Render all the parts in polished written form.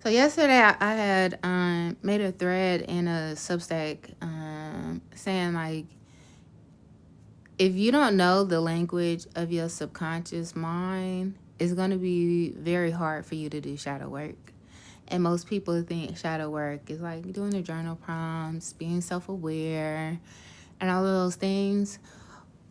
So yesterday I had made a thread in a Substack saying like, if you don't know the language of your subconscious mind, it's going to be very hard for you to do shadow work. And most people think shadow work is like doing the journal prompts, being self-aware, and all of those things.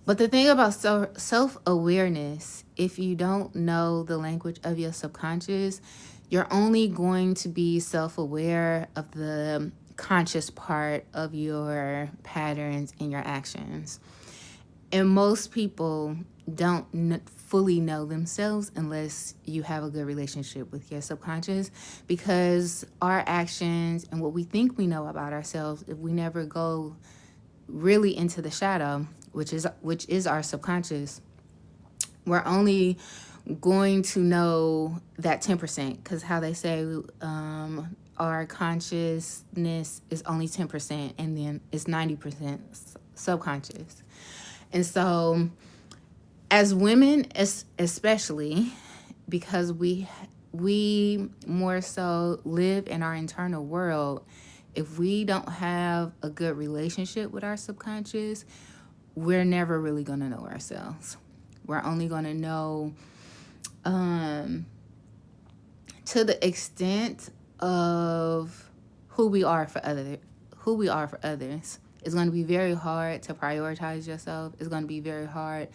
But the thing about self-awareness, if you don't know the language of your subconscious, you're only going to be self-aware of the conscious part of your patterns and your actions. And most people don't fully know themselves unless you have a good relationship with your subconscious, because our actions and what we think we know about ourselves, if we never go really into the shadow, which is our subconscious, we're only going to know that 10%, because how they say our consciousness is only 10% and then it's 90% subconscious. And so as women, especially, because we more so live in our internal world, if we don't have a good relationship with our subconscious, we're never really going to know ourselves. We're only going to know to the extent of who we are for others. It's going to be very hard to prioritize yourself. It's going to be very hard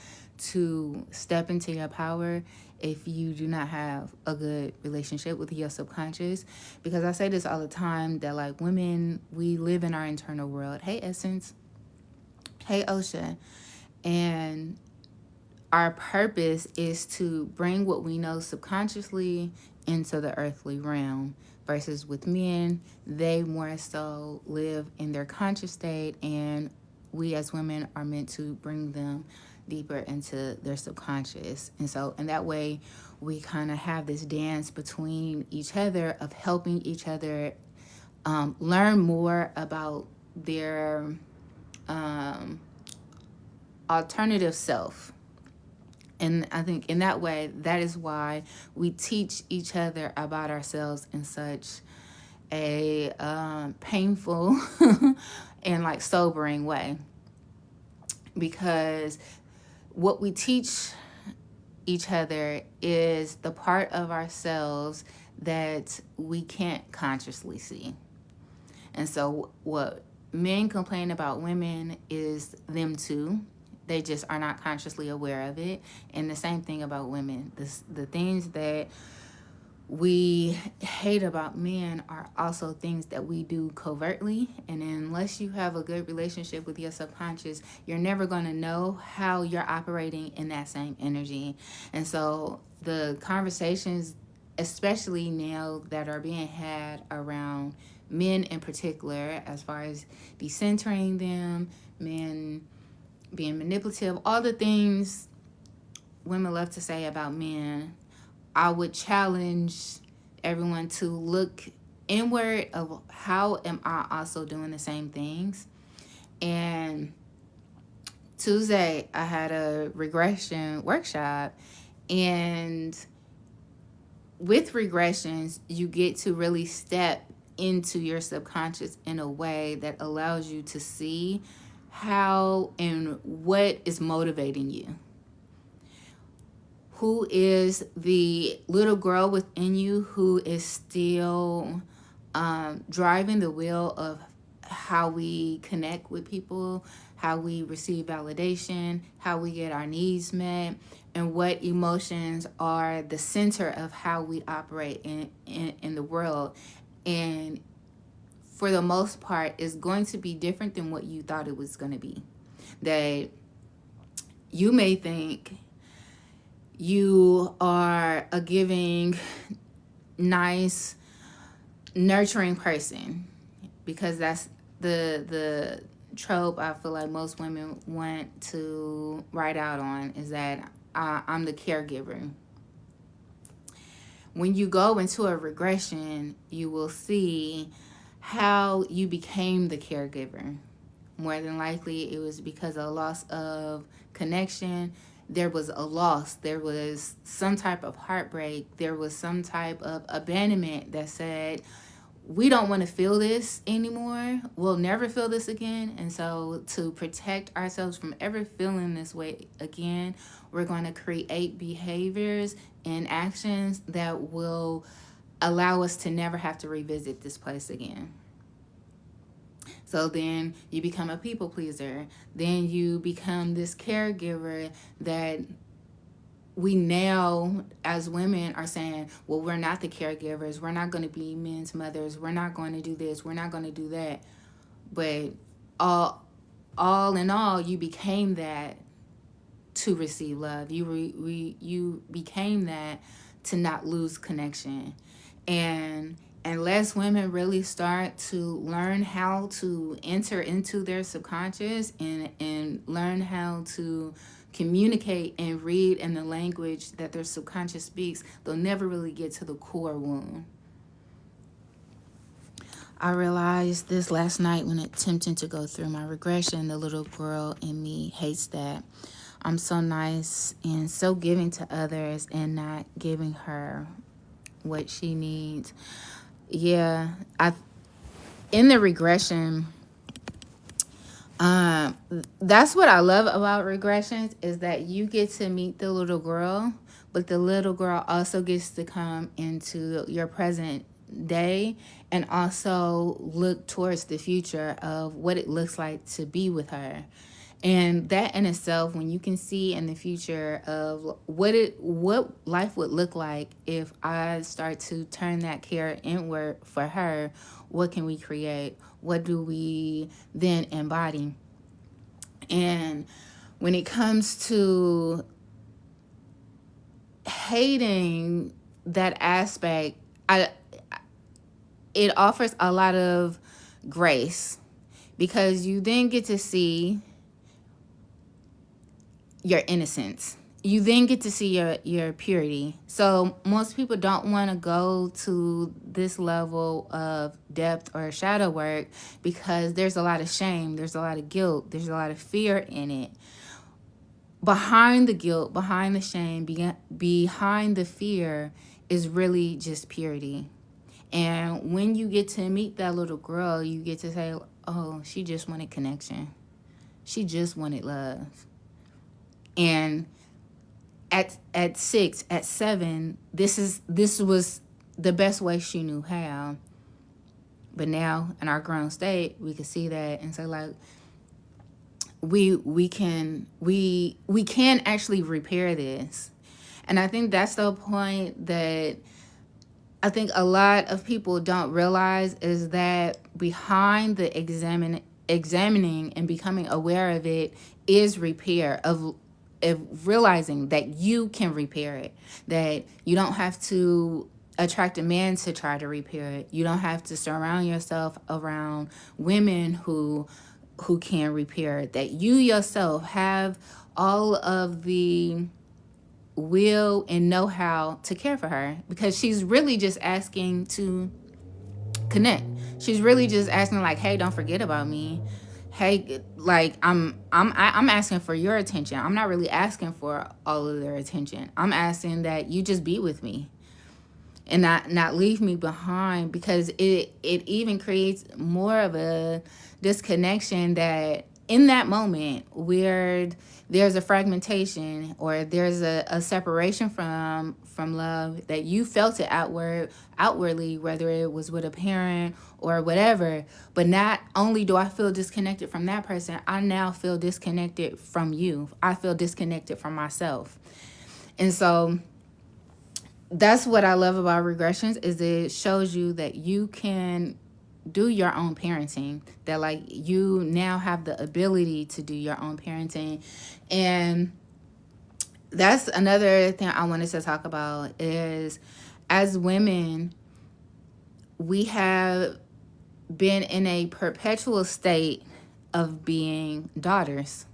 to step into your power if you do not have a good relationship with your subconscious. Because I say this all the time, that like women, we live in our internal world. Hey, Essence. Hey, Osha. And our purpose is to bring what we know subconsciously into the earthly realm. Versus with men, they more so live in their conscious state, and we as women are meant to bring them deeper into their subconscious. And so in that way, we kind of have this dance between each other of helping each other learn more about their alternative self. And I think in that way, that is why we teach each other about ourselves in such a painful and like sobering way. Because what we teach each other is the part of ourselves that we can't consciously see. And so what men complain about women is them too. They just are not consciously aware of it. And the same thing about women. The things that we hate about men are also things that we do covertly. And unless you have a good relationship with your subconscious, you're never going to know how you're operating in that same energy. And so the conversations, especially now, that are being had around men in particular, as far as decentering them, men being manipulative, all the things women love to say about men, I would challenge everyone to look inward of how am I also doing the same things. And Tuesday, I had a regression workshop, and with regressions, you get to really step into your subconscious in a way that allows you to see how and what is motivating you. Who is the little girl within you who is still driving the wheel of how we connect with people, how we receive validation, how we get our needs met, and what emotions are the center of how we operate in the world. And for the most part, is going to be different than what you thought it was going to be. That you may think you are a giving, nice, nurturing person, because that's the trope I feel like most women want to write out on, is that I'm the caregiver. When you go into a regression, you will see how you became the caregiver. More than likely, it was because of loss of connection. there was a loss, there was some type of heartbreak, there was some type of abandonment that said, we don't want to feel this anymore. We'll never feel this again. And so, to protect ourselves from ever feeling this way again, we're going to create behaviors and actions that will allow us to never have to revisit this place again. So then you become a people pleaser. Then you become this caregiver that we now, as women, are saying, well, we're not the caregivers. We're not going to be men's mothers. We're not going to do this. We're not going to do that. But all in all, you became that to receive love. You became that to not lose connection. And unless women really start to learn how to enter into their subconscious and learn how to communicate and read in the language that their subconscious speaks, they'll never really get to the core wound. I realized this last night when attempting to go through my regression. The little girl in me hates that I'm so nice and so giving to others and not giving her what she needs. Yeah, in the regression, that's what I love about regressions, is that you get to meet the little girl, but the little girl also gets to come into your present day and also look towards the future of what it looks like to be with her. And that in itself, when you can see in the future of what life would look like if I start to turn that care inward for her, what can we create? What do we then embody? And when it comes to hating that aspect, it offers a lot of grace, because you then get to see your innocence. You then get to see your purity. So most people don't want to go to this level of depth or shadow work because there's a lot of shame, there's a lot of guilt, there's a lot of fear in it. Behind the guilt, behind the shame, behind the fear is really just purity. And when you get to meet that little girl, you get to say, oh, she just wanted connection. She just wanted love. And at 6, at 7, this was the best way she knew how. But now in our grown state, we can see that and say, like, we can actually repair this. And I think that's the point that I think a lot of people don't realize, is that behind the examining and becoming aware of it is repair of realizing that you can repair it, that you don't have to attract a man to try to repair it. You don't have to surround yourself around women who can repair it, that you yourself have all of the will and know-how to care for her, because she's really just asking to connect. She's really just asking, like, hey, don't forget about me. Hey, like, I'm asking for your attention. I'm not really asking for all of their attention. I'm asking that you just be with me and not leave me behind, because it even creates more of a disconnection, that in that moment where there's a fragmentation or there's a separation from love, that you felt it outwardly, whether it was with a parent or whatever. But not only do I feel disconnected from that person, I now feel disconnected from you. I feel disconnected from myself. And so that's what I love about regressions, is it shows you that you can do your own parenting, that, like, you now have the ability to do your own parenting. And that's another thing I wanted to talk about, is as women, we have been in a perpetual state of being daughters,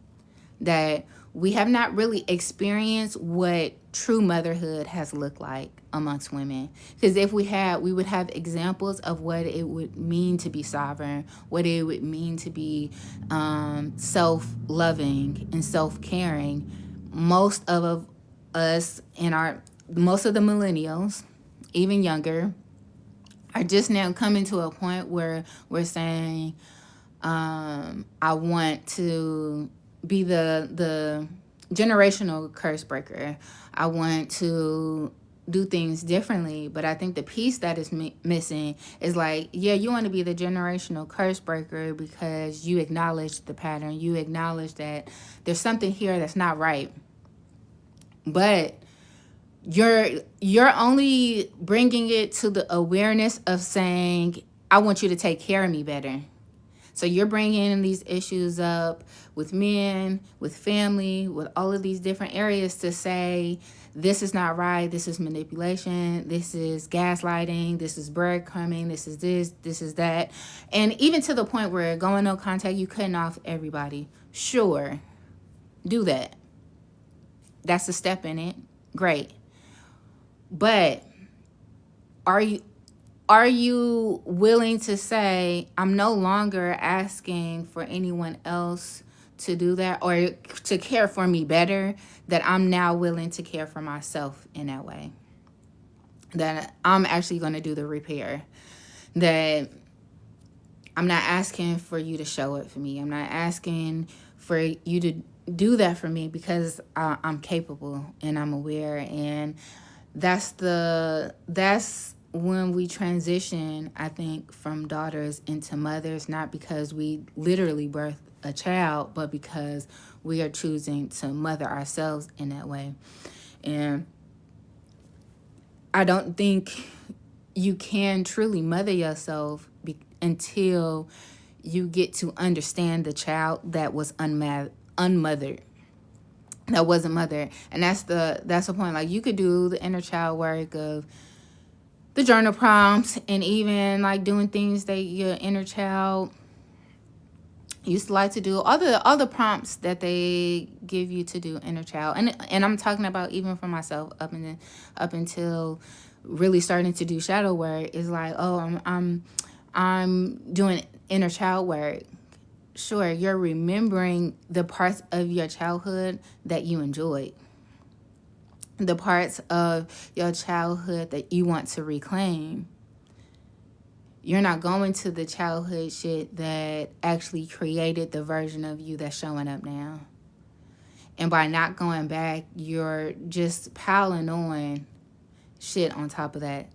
that we have not really experienced what true motherhood has looked like amongst women. Because if we had, we would have examples of what it would mean to be sovereign, what it would mean to be self-loving and self-caring. most of us and most of the millennials, even younger, are just now coming to a point where we're saying, I want to be the generational curse breaker. I want to do things differently. But I think the piece that is missing is like, yeah, you want to be the generational curse breaker because you acknowledge the pattern. You acknowledge that there's something here that's not right. But you're only bringing it to the awareness of saying, I want you to take care of me better. So you're bringing these issues up with men, with family, with all of these different areas to say, this is not right, this is manipulation, this is gaslighting, this is breadcrumbing, this is that. And even to the point where going no contact, you cutting off everybody. Sure, do that. That's a step in it. Great. But are you willing to say, I'm no longer asking for anyone else to do that or to care for me better, that I'm now willing to care for myself in that way? That I'm actually going to do the repair. That I'm not asking for you to show it for me. I'm not asking for you to do that for me because I'm capable and I'm aware. And that's when we transition, I think, from daughters into mothers, not because we literally birth a child, but because we are choosing to mother ourselves in that way. And I don't think you can truly mother yourself until you get to understand the child that was unmothered, that wasn't mothered. And that's the point. Like, you could do the inner child work of the journal prompts and even like doing things that your inner child used to like to do, all the prompts that they give you to do inner child. And I'm talking about even for myself up until really starting to do shadow work, is like, oh, I'm doing inner child work. Sure, you're remembering the parts of your childhood that you enjoyed, the parts of your childhood that you want to reclaim. You're not going to the childhood shit that actually created the version of you that's showing up now. And by not going back, you're just piling on shit on top of that.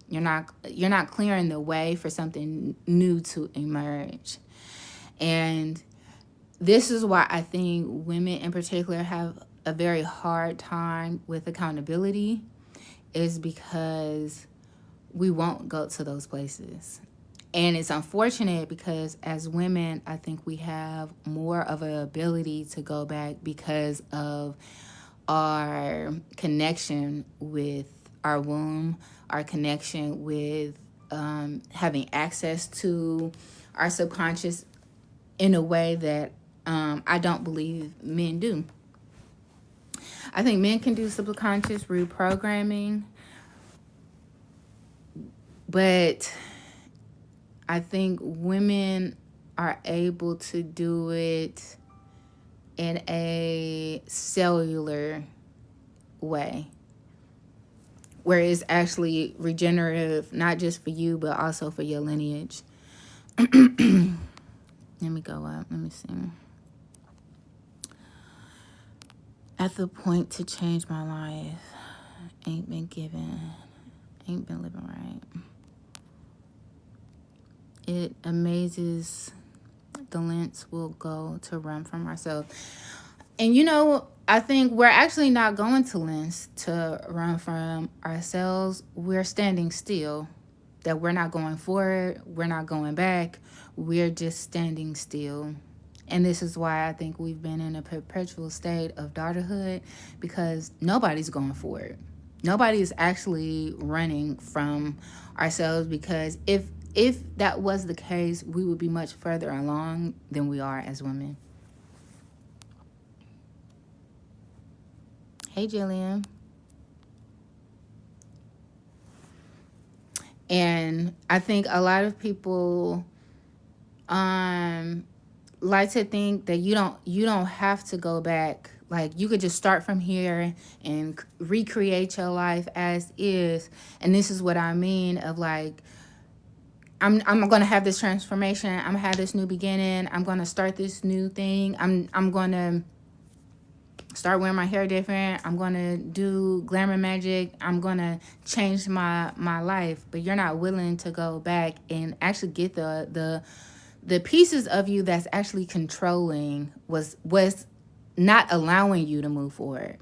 You're not clearing the way for something new to emerge. And this is why I think women in particular have a very hard time with accountability, is because we won't go to those places. And it's unfortunate because as women, I think we have more of an ability to go back because of our connection with our womb, our connection with having access to our subconscious in a way that I don't believe men do. I think men can do subconscious reprogramming, but I think women are able to do it in a cellular way, where it's actually regenerative, not just for you, but also for your lineage. Let me go up. Let me see. At the point to change my life, ain't been given, ain't been living right. It amazes the lengths we'll go to run from ourselves. And I think we're actually not going to lengths to run from ourselves. We're standing still. That we're not going forward, we're not going back, we're just standing still. And this is why I think we've been in a perpetual state of daughterhood, because nobody's going forward. Nobody is actually running from ourselves, because if that was the case, we would be much further along than we are as women. Hey, Jillian. And I think a lot of people like to think that you don't have to go back Like, you could just start from here and recreate your life as is. And this is what I mean of like, I'm gonna have this transformation. I'm gonna have this new beginning. I'm gonna start this new thing. I'm gonna start wearing my hair different. I'm gonna do glamour magic. I'm gonna change my life. But you're not willing to go back and actually get the pieces of you that's actually controlling was not allowing you to move forward.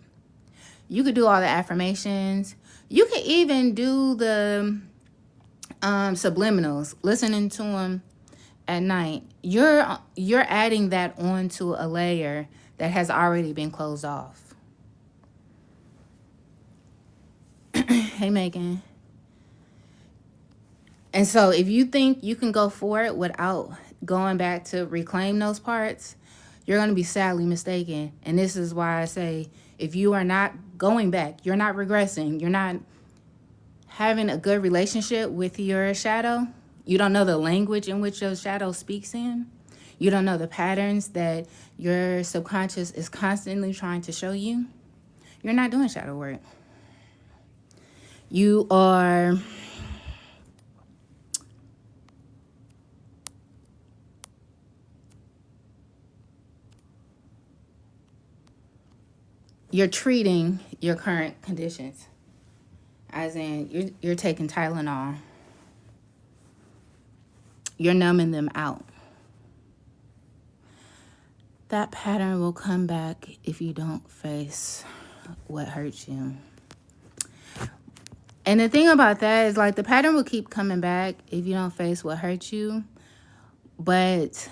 You could do all the affirmations. You could even do the subliminals, listening to them at night. You're adding that onto a layer that has already been closed off. Hey, Megan. And so if you think you can go for it without going back to reclaim those parts, you're going to be sadly mistaken. And this is why I say, if you are not going back, you're not regressing, you're not having a good relationship with your shadow, you don't know the language in which your shadow speaks in, you don't know the patterns that your subconscious is constantly trying to show you, you're not doing shadow work. You're treating your current conditions, as in you're taking Tylenol, you're numbing them out. That pattern will come back if you don't face what hurts you. And the thing about that is, like, the pattern will keep coming back if you don't face what hurts you. But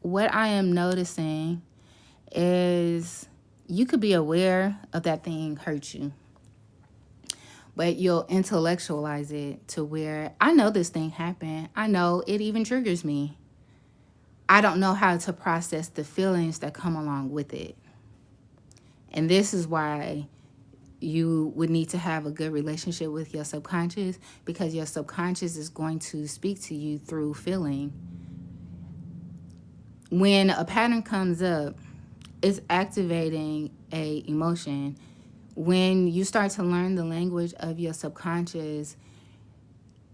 what I am noticing is you could be aware of that thing hurt you, but you'll intellectualize it to where, I know this thing happened. I know it even triggers me. I don't know how to process the feelings that come along with it. And this is why you would need to have a good relationship with your subconscious, because your subconscious is going to speak to you through feeling. When a pattern comes up, it's activating a emotion. When you start to learn the language of your subconscious,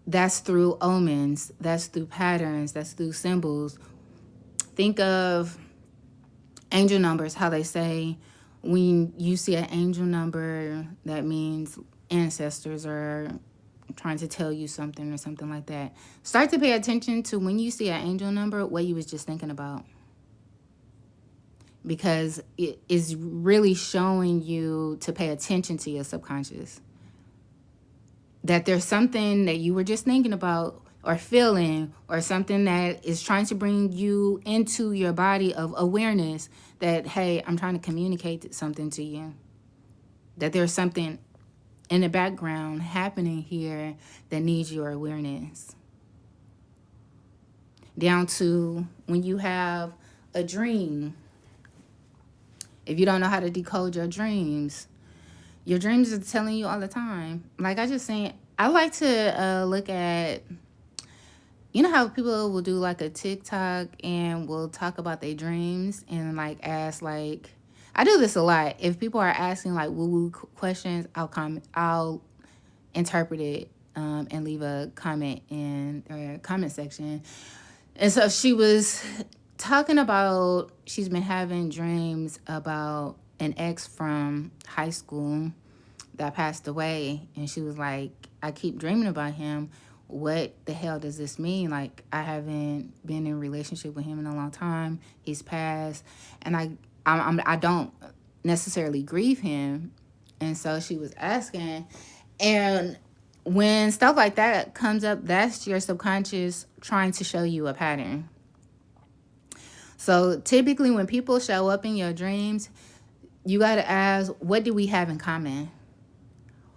that's through omens, that's through patterns, that's through symbols. Think of angel numbers, how they say when you see an angel number, that means ancestors are trying to tell you something or something like that. Start to pay attention to when you see an angel number, what you was just thinking about. Because it is really showing you to pay attention to your subconscious. That there's something that you were just thinking about or feeling, or something that is trying to bring you into your body of awareness that, hey, I'm trying to communicate something to you. That there's something in the background happening here that needs your awareness. Down to when you have a dream. If you don't know how to decode your dreams are telling you all the time. Like I just saying, I like to look at, you know how people will do like a TikTok and will talk about their dreams and like ask, like, I do this a lot. If people are asking like woo-woo questions, I'll interpret it and leave a comment in the comment section. And so she was talking about, she's been having dreams about an ex from high school that passed away. And she was like, I keep dreaming about him. What the hell does this mean? Like, I haven't been in a relationship with him in a long time. He's passed. And I don't necessarily grieve him. And so she was asking. And when stuff like that comes up, that's your subconscious trying to show you a pattern. So typically when people show up in your dreams, you got to ask, what do we have in common?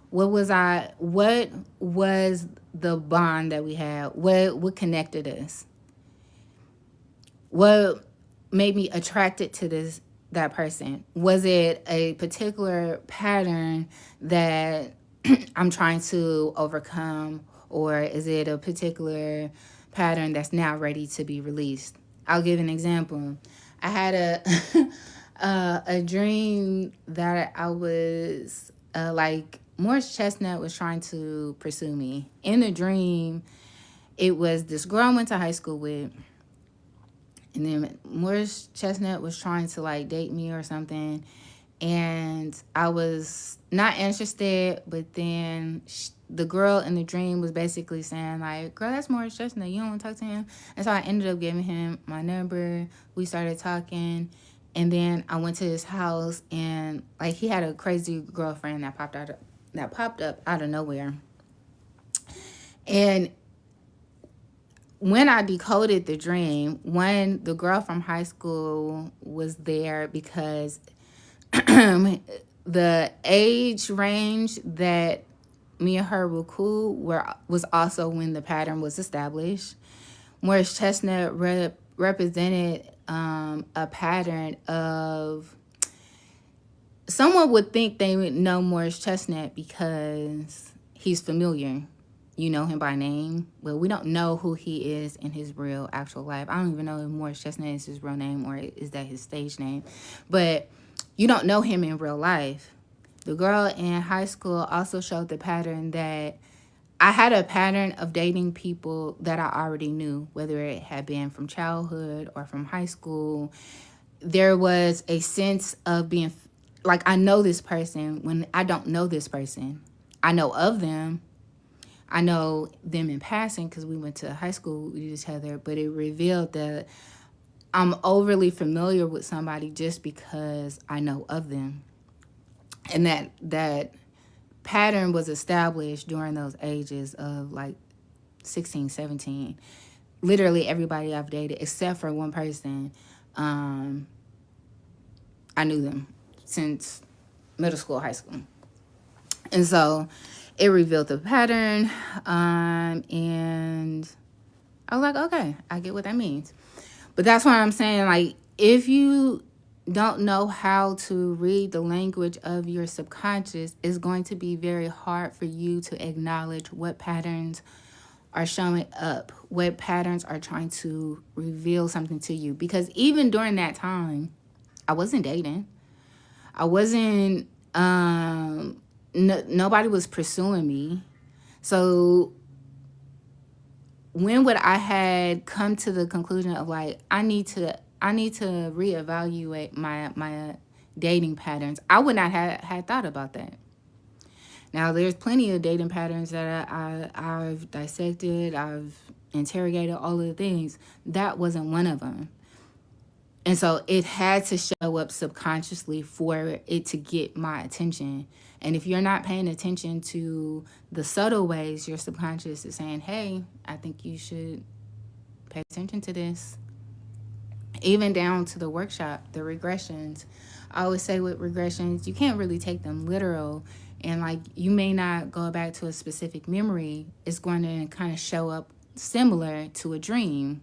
What was the bond that we had? What connected us? What made me attracted to that person? Was it a particular pattern that I'm trying to overcome, or is it a particular pattern that's now ready to be released? I'll give an example. I had A dream that I was like Morris Chestnut was trying to pursue me. In the dream, it was this girl I went to high school with, and then Morris Chestnut was trying to like date me or something, and I was not interested. But then the girl in the dream was basically saying like, "Girl, that's Morris Chestnut. You don't want to talk to him." And so I ended up giving him my number. We started talking, and then I went to his house, and like he had a crazy girlfriend that popped up out of nowhere. And when I decoded the dream, the girl from high school was there because the age range that me and her were cool was also when the pattern was established. Morris Chestnut represented a pattern of someone would think they would know Morris Chestnut because he's familiar. You know him by name. Well, we don't know who he is in his real actual life. I don't even know if Morris Chestnut is his real name or is that his stage name. But you don't know him in real life. The girl in high school also showed the pattern that I had a pattern of dating people that I already knew, whether it had been from childhood or from high school. There was a sense of being like, I know this person when I don't know this person. I know of them. I know them in passing because we went to high school with each other, but it revealed that I'm overly familiar with somebody just because I know of them. And that pattern was established during those ages of like 16, 17. Literally everybody I've dated, except for one person, I knew them since middle school, high school. And so it revealed the pattern, and I was like, okay, I get what that means. But that's what I'm saying. Like, if you don't know how to read the language of your subconscious, it's going to be very hard for you to acknowledge what patterns are showing up, what patterns are trying to reveal something to you. Because even during that time, I wasn't dating. I wasn't, nobody was pursuing me. So when would I had come to the conclusion of like, I need to reevaluate my dating patterns, I would not have had thought about that. Now, there's plenty of dating patterns that I've dissected, I've interrogated, all of the things. That wasn't one of them. And so it had to show up subconsciously for it to get my attention. And if you're not paying attention to the subtle ways your subconscious is saying, hey, I think you should pay attention to this. Even down to the workshop, the regressions. I always say with regressions, you can't really take them literal. And like, you may not go back to a specific memory. It's going to kind of show up similar to a dream,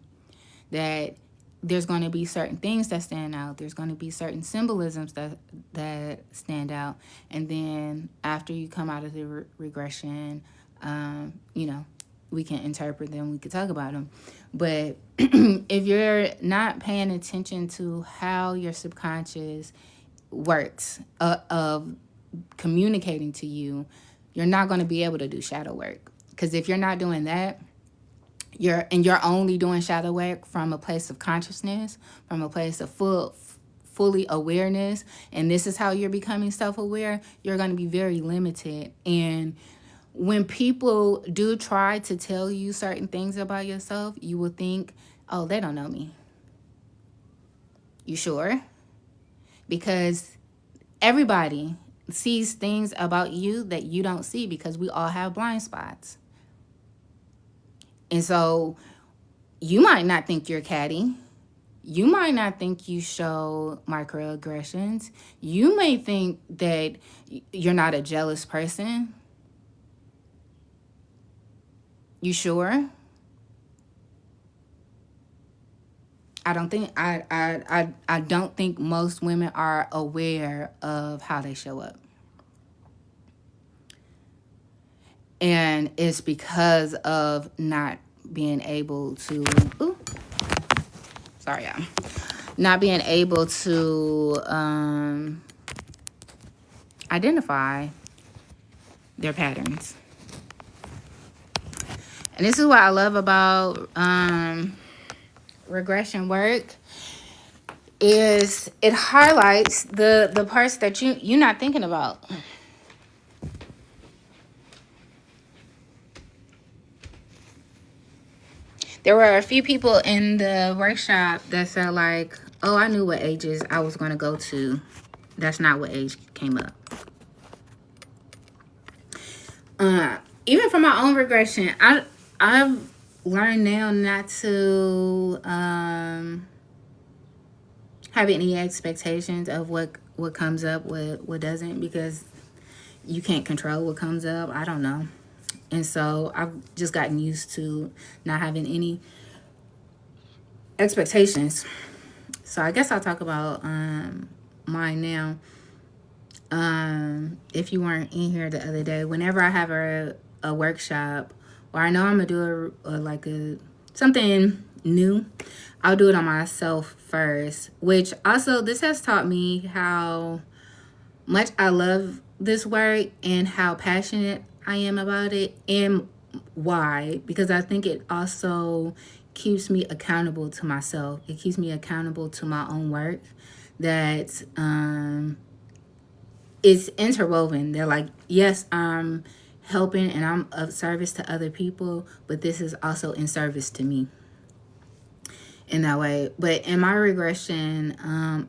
that there's going to be certain things that stand out. There's going to be certain symbolisms that stand out. And then after you come out of the regression, we can interpret them. We can talk about them. But if you're not paying attention to how your subconscious works of communicating to you, you're not going to be able to do shadow work. Because if you're not doing that, you're only doing shadow work from a place of consciousness, from a place of fully awareness, and this is how you're becoming self-aware, you're going to be very limited. And when people do try to tell you certain things about yourself, you will think, oh, they don't know me. You sure? Because everybody sees things about you that you don't see, because we all have blind spots. And so you might not think you're catty. You might not think you show microaggressions. You may think that you're not a jealous person. You sure? I don't think most women are aware of how they show up. And it's because of not being able to, not being able to identify their patterns. And this is what I love about regression work, is it highlights the parts that you're not thinking about. There were a few people in the workshop that said like, oh, I knew what ages I was going to go to. That's not what age came up. Even from my own regression, I've learned now not to have any expectations of what comes up, what doesn't, because you can't control what comes up. I don't know. And so I've just gotten used to not having any expectations. So I guess I'll talk about mine now. If you weren't in here the other day, whenever I have a workshop, or I know I'm gonna do something new, I'll do it on myself first. Which also, this has taught me how much I love this work and how passionate I am about it, and why. Because I think it also keeps me accountable to myself. It keeps me accountable to my own work. That it's interwoven. They're like, yes, I'm helping and I'm of service to other people, but this is also in service to me in that way. But in my regression,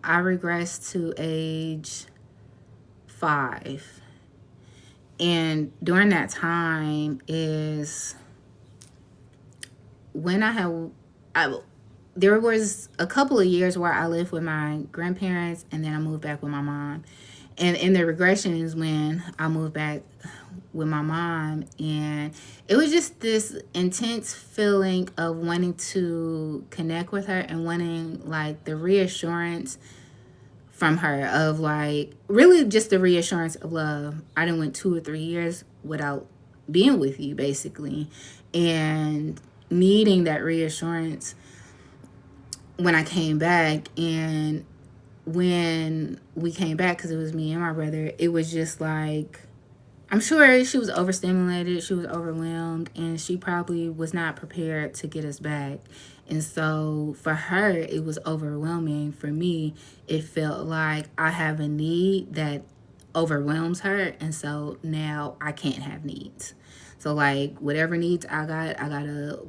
I regressed to age 5. And during that time is when there was a couple of years where I lived with my grandparents, and then I moved back with my mom. And in the regression is when I moved back with my mom, and it was just this intense feeling of wanting to connect with her and wanting like the reassurance from her of like, really just the reassurance of love. I done went 2 or 3 years without being with you, basically, and needing that reassurance when I came back. And when we came back, because it was me and my brother, it was just like, I'm sure she was overstimulated, she was overwhelmed, and she probably was not prepared to get us back. And so for her, it was overwhelming. For me, it felt like I have a need that overwhelms her, and so now I can't have needs. So like whatever needs I gotta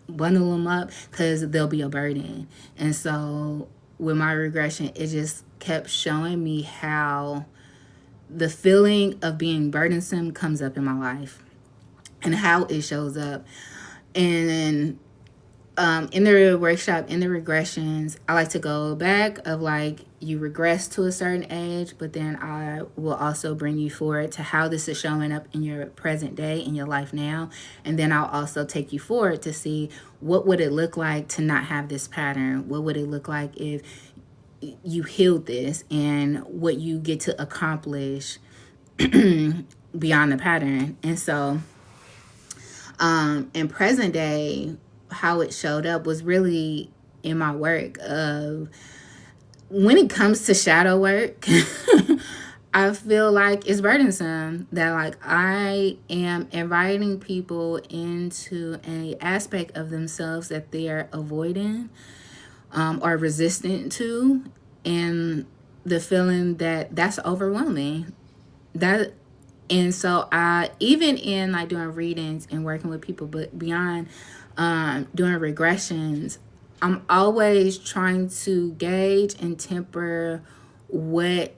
bundle them up, because they'll be a burden. And so with my regression, it just kept showing me how the feeling of being burdensome comes up in my life and how it shows up. And in the workshop, in the regressions, I like to go back of like, you regress to a certain age, but then I will also bring you forward to how this is showing up in your present day, in your life now. And then I'll also take you forward to see what would it look like to not have this pattern. What would it look like if you healed this, and what you get to accomplish beyond the pattern. And so in present day, how it showed up was really in my work of, when it comes to shadow work, I feel like it's burdensome, that like I am inviting people into an aspect of themselves that they are avoiding or resistant to, and the feeling that that's overwhelming. And so I, even in like doing readings and working with people, but beyond doing regressions, I'm always trying to gauge and temper what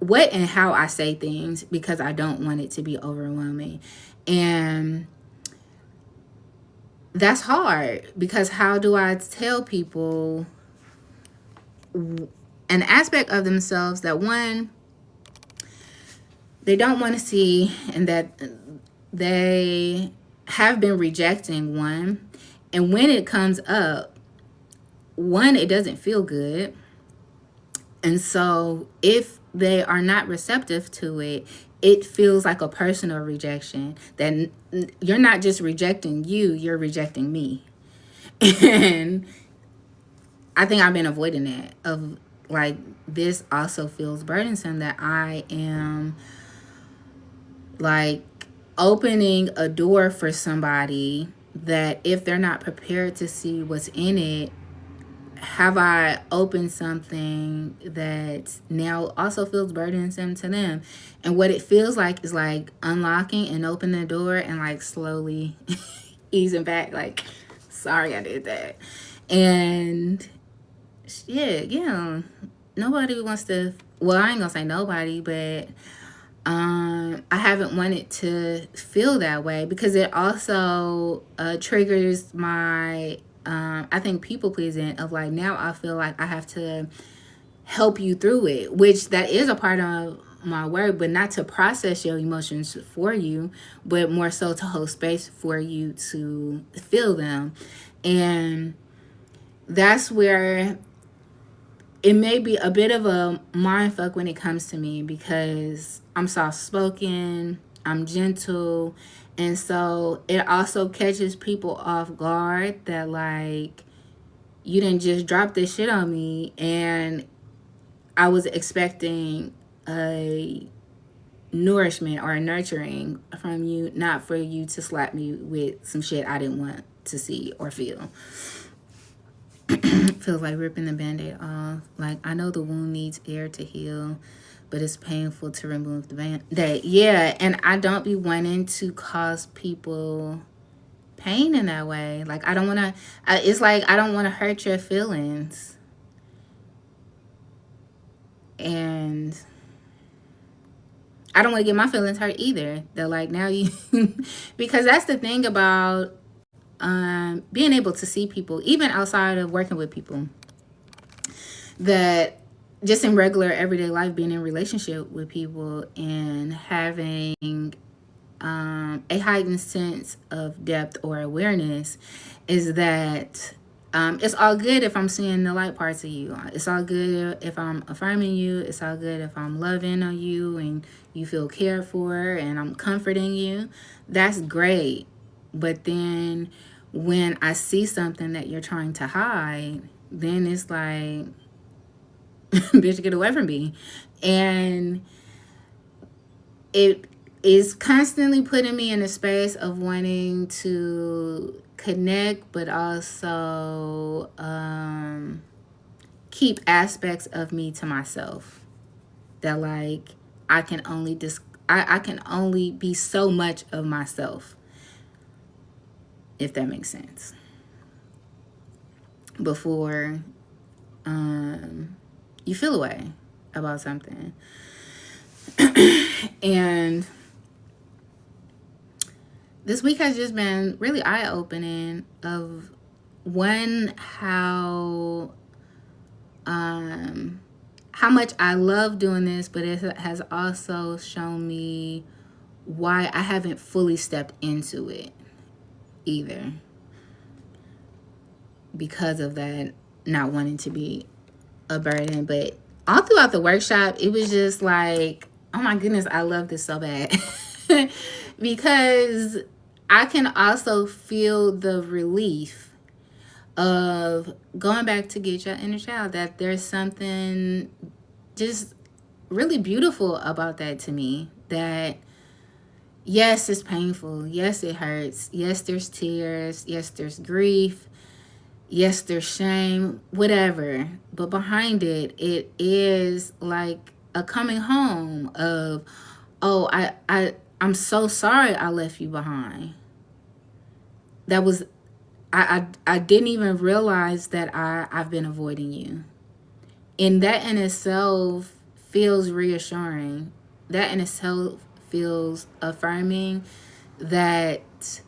and how I say things, because I don't want it to be overwhelming. And that's hard, because how do I tell people an aspect of themselves that, one, they don't want to see, and that they have been rejecting, one, and when it comes up, one, it doesn't feel good. And so if they are not receptive to it, it feels like a personal rejection, that you're not just rejecting you, you're rejecting me. And I think I've been avoiding that of like, this also feels burdensome, that I am like opening a door for somebody that if they're not prepared to see what's in it, have I opened something that now also feels burdensome to them? And what it feels like is like unlocking and opening the door and like slowly easing back, like, sorry I did that. And yeah, nobody wants to, well, I ain't gonna say nobody, but I haven't wanted to feel that way, because it also triggers my I think people pleasing of like, now I feel like I have to help you through it, which that is a part of my work, but not to process your emotions for you, but more so to hold space for you to feel them. And that's where it may be a bit of a mind fuck when it comes to me, because I'm soft spoken, I'm gentle, and so it also catches people off guard that like, you didn't just drop this shit on me, and I was expecting a nourishment or a nurturing from you, not for you to slap me with some shit I didn't want to see or feel. Feels like ripping the band-aid off. Like, I know the wound needs air to heal, but it's painful to remove the band-aid. Yeah, and I don't be wanting to cause people pain in that way. Like, I don't want to, it's like, I don't want to hurt your feelings. And I don't want to get my feelings hurt either. They're like, now you, because that's the thing about being able to see people, even outside of working with people, that just in regular everyday life, being in relationship with people and having a heightened sense of depth or awareness, is that it's all good if I'm seeing the light parts of you. It's all good if I'm affirming you. It's all good if I'm loving on you and you feel cared for and I'm comforting you. That's great. But then when I see something that you're trying to hide, then it's like, bitch, get away from me. And it is constantly putting me in a space of wanting to connect, but also keep aspects of me to myself. That like, I can only I can only be so much of myself, if that makes sense, before you feel a way about something. And this week has just been really eye-opening of, one, how much I love doing this, but it has also shown me why I haven't fully stepped into it either, because of that not wanting to be a burden. But all throughout the workshop, it was just like, oh my goodness, I love this so bad. Because I can also feel the relief of going back to get your inner child, that there's something just really beautiful about that to me. That yes, it's painful. Yes, it hurts. Yes, there's tears. Yes, there's grief. Yes, there's shame, whatever. But behind it, it is like a coming home of, oh, I'm so sorry I left you behind. That was, I didn't even realize that I've been avoiding you. And that in itself feels reassuring. That in itself feels affirming. That,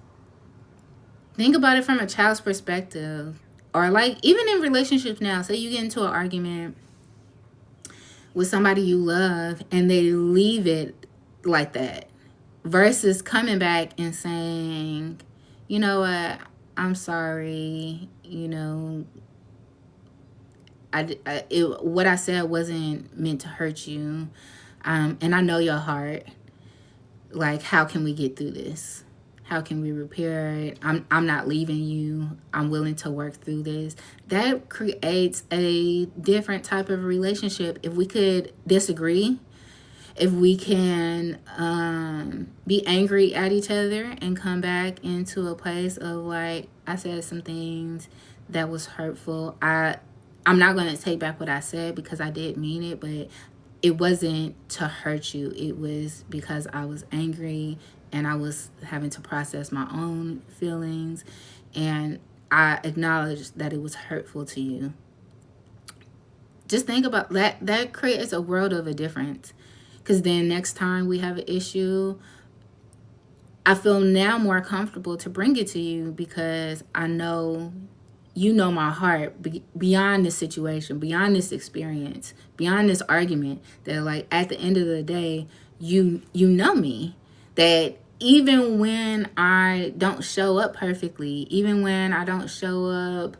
think about it from a child's perspective. Or like, even in relationships now, say you get into an argument with somebody you love and they leave it like that, versus coming back and saying, you know what, I'm sorry, you know, what I said wasn't meant to hurt you, and I know your heart. Like, how can we get through this? how can we repair it? I'm not leaving you. I'm willing to work through this. That creates a different type of relationship. If we could disagree, if we can be angry at each other and come back into a place of like, I said some things that was hurtful. I'm not going to take back what I said because I did mean it, but it wasn't to hurt you. It was because I was angry and I was having to process my own feelings, and I acknowledged that it was hurtful to you. Just think about that. That creates a world of a difference. Because then next time we have an issue, I feel now more comfortable to bring it to you because I know you know my heart beyond this situation, beyond this experience, beyond this argument, that like at the end of the day, you know me. That even when I don't show up perfectly, even when I don't show up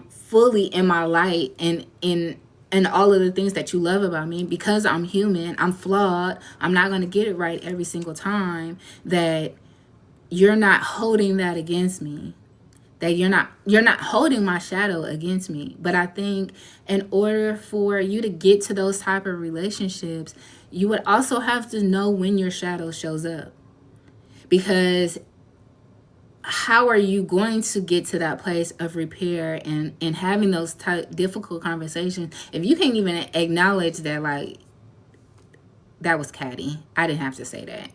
fully in my light and in all of the things that you love about me, because I'm human, I'm flawed, I'm not going to get it right every single time, that you're not holding that against me, that you're not holding my shadow against me. But I think in order for you to get to those type of relationships, you would also have to know when your shadow shows up. Because how are you going to get to that place of repair and having those difficult conversations if you can't even acknowledge that, like, that was catty, I didn't have to say that,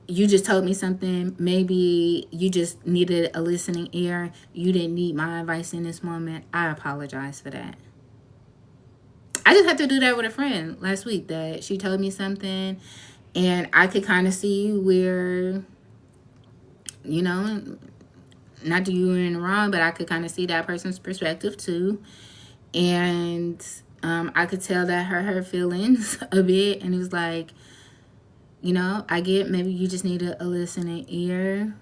you just told me something, maybe you just needed a listening ear, you didn't need my advice in this moment, I apologize for that. I just had to do that with a friend last week, that she told me something and I could kind of see where, you know, not that you were in the wrong, but I could kind of see that person's perspective too. And I could tell that hurt her feelings a bit. And it was like, you know, I get maybe you just need a listening ear.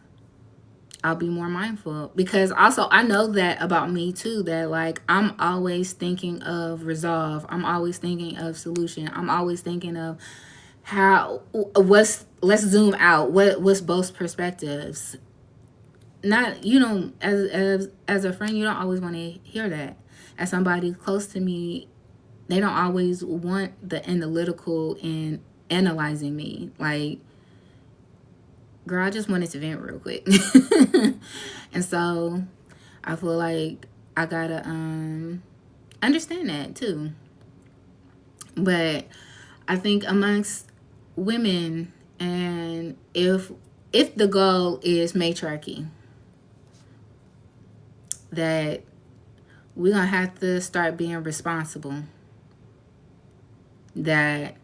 I'll be more mindful. Because also I know that about me too, that like I'm always thinking of resolve. I'm always thinking of solution. I'm always thinking of let's zoom out. What's both perspectives? Not, you know, as a friend, you don't always want to hear that. As somebody close to me, they don't always want the analytical and analyzing me. Like, girl, I just wanted to vent real quick. And so I feel like I gotta understand that too. But I think amongst women, and if the goal is matriarchy, that we're gonna have to start being responsible. That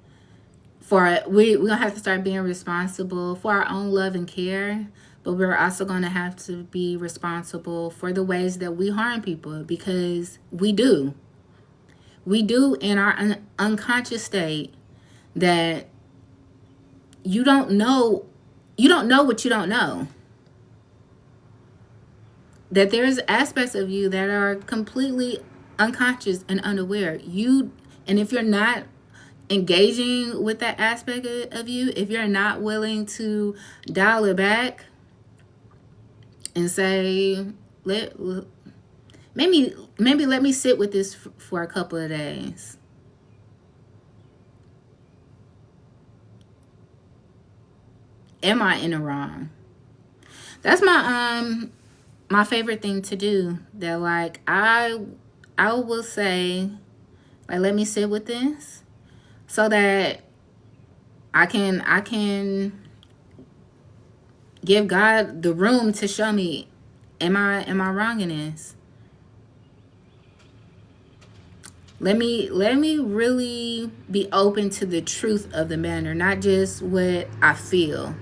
we're gonna have to start being responsible for our own love and care, but we're also gonna have to be responsible for the ways that we harm people, because we do in our unconscious state. That you don't know what you don't know. That there's aspects of you that are completely unconscious and unaware. And if you're not engaging with that aspect of you, if you're not willing to dial it back and say, maybe let me sit with this for a couple of days. Am I in the wrong? That's my favorite thing to do. That like I will say, like, let me sit with this so that I can give God the room to show me, am I wrong in this? Let me really be open to the truth of the matter, not just what I feel.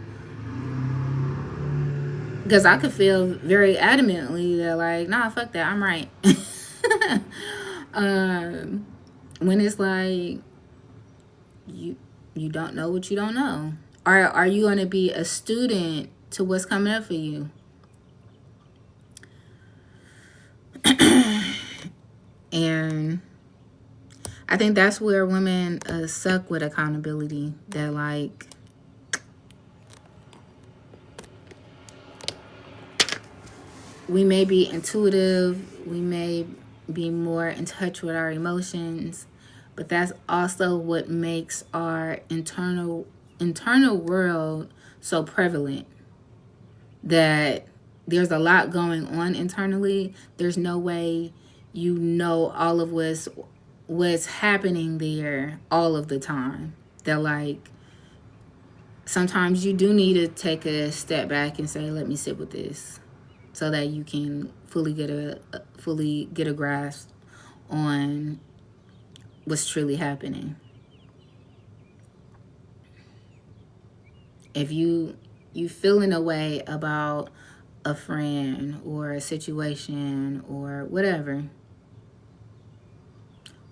Because I could feel very adamantly that like, nah, fuck that, I'm right. When it's like, you don't know what you don't know. Are you going to be a student to what's coming up for you? And I think that's where women suck with accountability. They're like, we may be intuitive, we may be more in touch with our emotions, but that's also what makes our internal world so prevalent, that there's a lot going on internally. There's no way you know all of what's happening there all of the time. That like sometimes you do need to take a step back and say, let me sit with this, so that you can fully get a grasp on what's truly happening. If you feeling a way about a friend or a situation or whatever,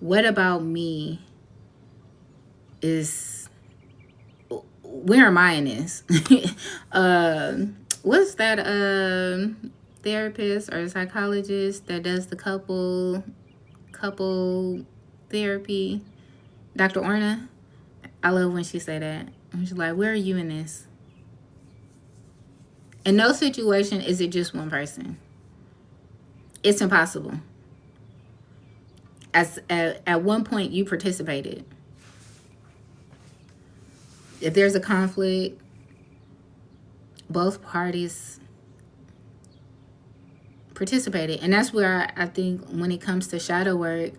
what about me is, where am I in this? What's that therapist or psychologist that does the couple therapy? Dr. Orna. I love when she say that. She's like, where are you in this? In no situation is it just one person. It's impossible. At one point you participated. If there's a conflict, both parties participated. And that's where I think when it comes to shadow work,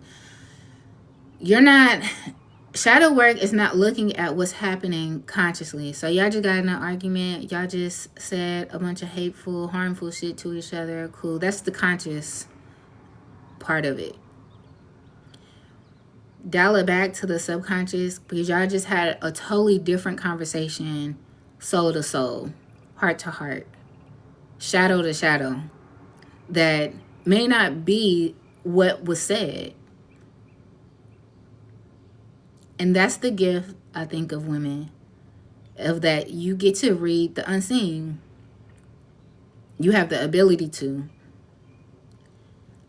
shadow work is not looking at what's happening consciously. So y'all just got in an argument, y'all just said a bunch of hateful, harmful shit to each other. Cool. That's the conscious part of it. Dial it back to the subconscious, because y'all just had a totally different conversation, soul to soul, heart to heart, shadow to shadow, that may not be what was said. And that's the gift, I think, of women, of that you get to read the unseen. You have the ability to.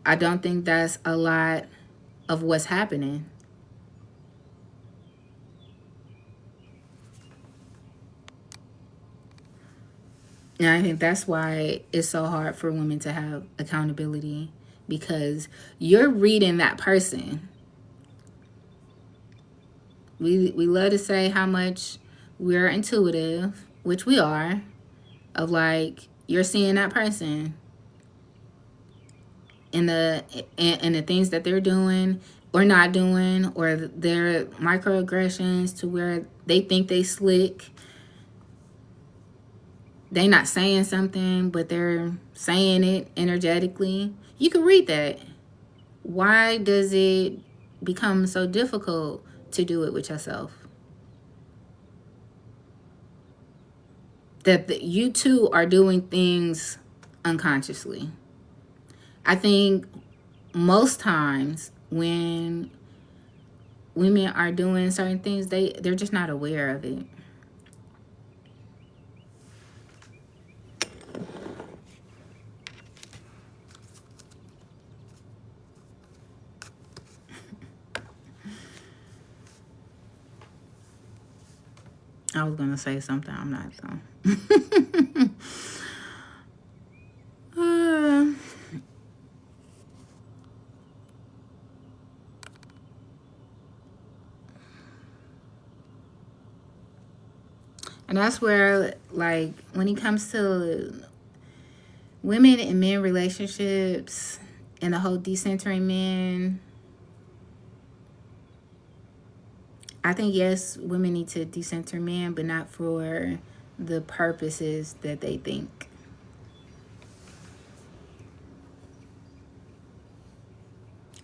I don't think that's a lot of what's happening. And I think that's why it's so hard for women to have accountability, because you're reading that person. We love to say how much we're intuitive, which we are, of like, you're seeing that person in the things that they're doing or not doing, or their microaggressions to where they think they slick. They not saying something, but they're saying it energetically. You can read that. Why does it become so difficult to do it with yourself? That you too are doing things unconsciously. I think most times when women are doing certain things, they're just not aware of it. I was gonna say something, I'm not though. And that's where, like, when it comes to women and men relationships and the whole decentering men, I think, yes, women need to decenter men, but not for the purposes that they think.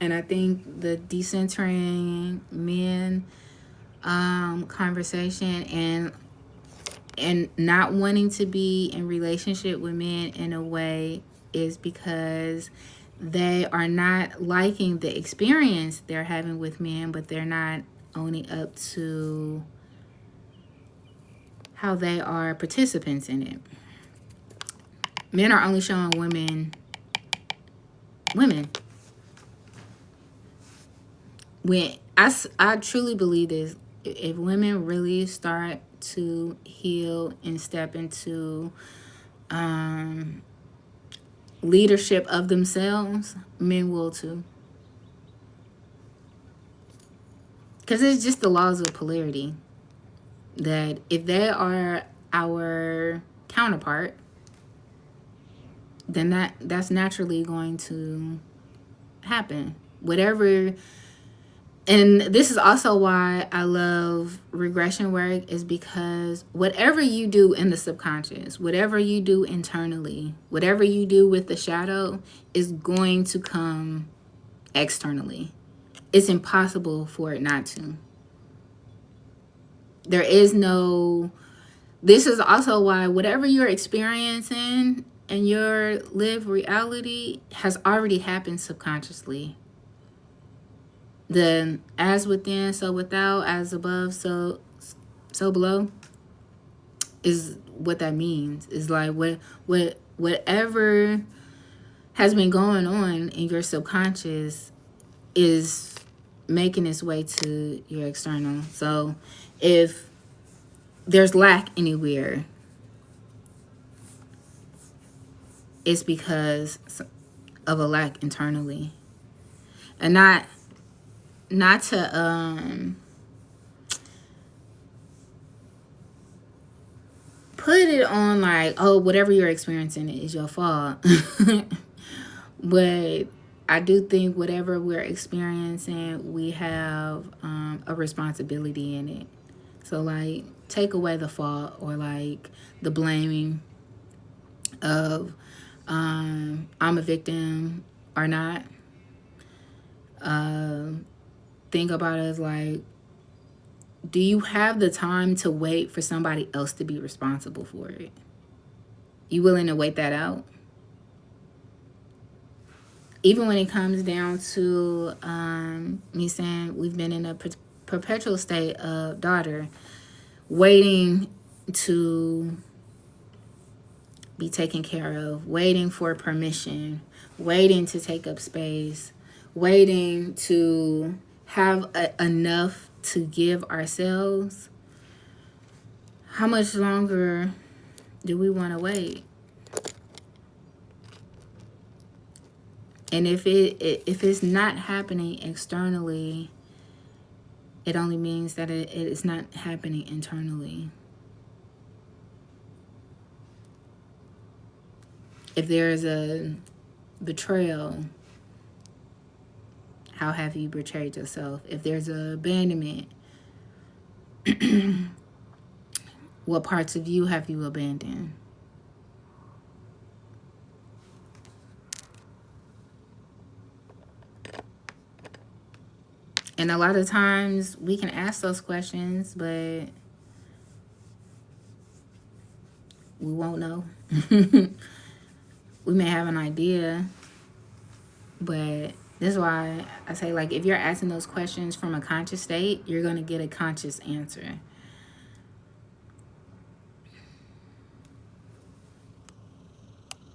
And I think the decentering men conversation and not wanting to be in relationship with men in a way is because they are not liking the experience they're having with men, but they're not owning up to how they are participants in it. Men are only showing women. I truly believe this, if women really start to heal and step into leadership of themselves, men will too. Because it's just the laws of polarity, that if they are our counterpart, then that's naturally going to happen. Whatever. And this is also why I love regression work, is because whatever you do in the subconscious, whatever you do internally, whatever you do with the shadow is going to come externally. It's impossible for it not to. There is no, this is also why whatever you're experiencing in your lived reality has already happened subconsciously. The as within, so without, as above, so below, is what that means. Is like whatever has been going on in your subconscious is making its way to your external. So if there's lack anywhere, it's because of a lack internally. And not to put it on like, oh, whatever you're experiencing is your fault. But I do think whatever we're experiencing, we have a responsibility in it. So like, take away the fault or like the blaming of I'm a victim or not. Think about it as like, do you have the time to wait for somebody else to be responsible for it? You willing to wait that out? Even when it comes down to me saying we've been in a perpetual state of daughter, waiting to be taken care of, waiting for permission, waiting to take up space, waiting to have enough to give ourselves. How much longer do we want to wait? And if it's not happening externally, it only means that it is not happening internally. If there is a betrayal, how have you betrayed yourself? If there's a abandonment, what parts of you have you abandoned? And a lot of times we can ask those questions, but we won't know. We may have an idea, but this is why I say, like, if you're asking those questions from a conscious state, you're going to get a conscious answer.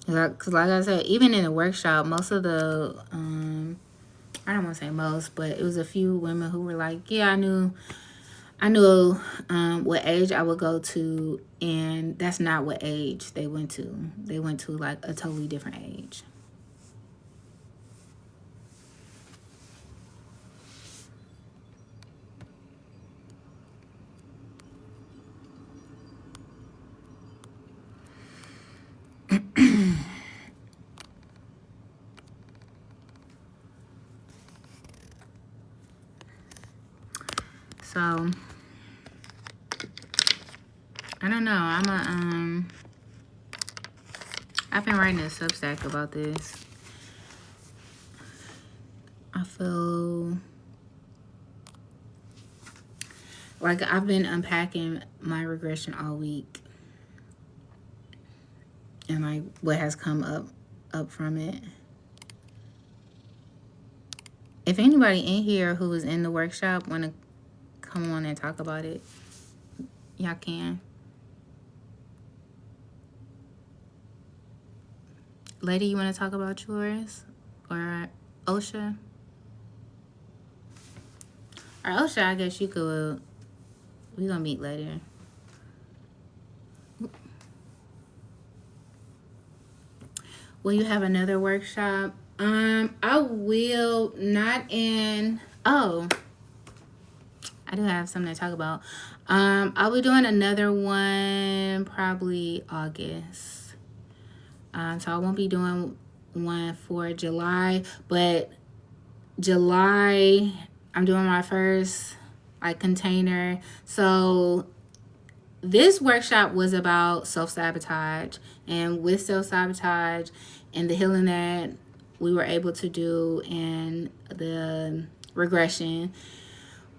Because like I said, even in the workshop, most of the, I don't want to say most, but it was a few women who were like, yeah, I knew what age I would go to, and that's not what age they went to. They went to like a totally different age. So I don't know. I've been writing a Substack about this. I feel like I've been unpacking my regression all week, and like what has come up from it. If anybody in here who was in the workshop want to come on and talk about it, y'all can. Lady, you want to talk about yours? Or Osha? Osha, I guess you could. We're gonna meet later. Will you have another workshop? I will not in. Oh, I do have something to talk about. I'll be doing another one probably August. So I won't be doing one for July, but July I'm doing my first like container. So this workshop was about self-sabotage, and with self-sabotage and the healing that we were able to do and the regression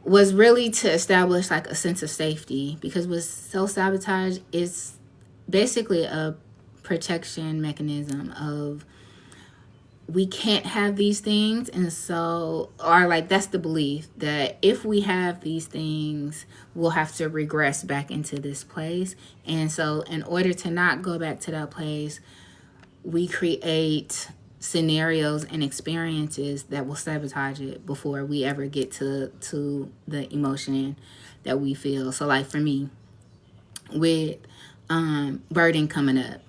was really to establish like a sense of safety, because with self-sabotage it's basically a protection mechanism of we can't have these things, and so, or like that's the belief that if we have these things we'll have to regress back into this place. And so in order to not go back to that place, we create scenarios and experiences that will sabotage it before we ever get to the emotion that we feel. So like for me with burden coming up,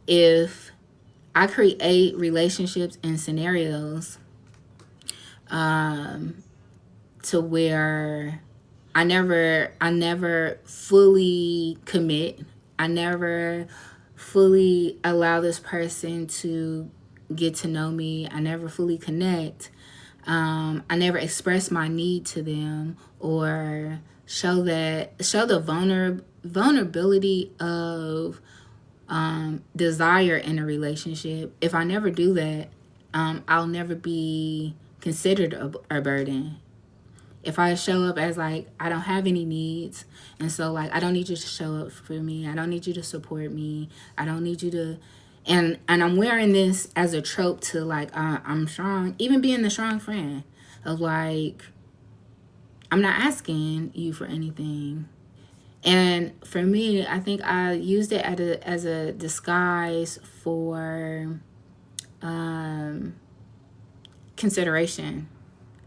if I create relationships and scenarios to where I never fully commit. I never fully allow this person to get to know me. I never fully connect. I never express my need to them or show the vulnerability of desire in a relationship. If I never do that, I'll never be considered a burden. If I show up as like I don't have any needs, and so like I don't need you to show up for me, I don't need you to support me, I don't need you to, and I'm wearing this as a trope to like I'm strong, even being the strong friend of like I'm not asking you for anything. And for me, I think I used it as a disguise for consideration.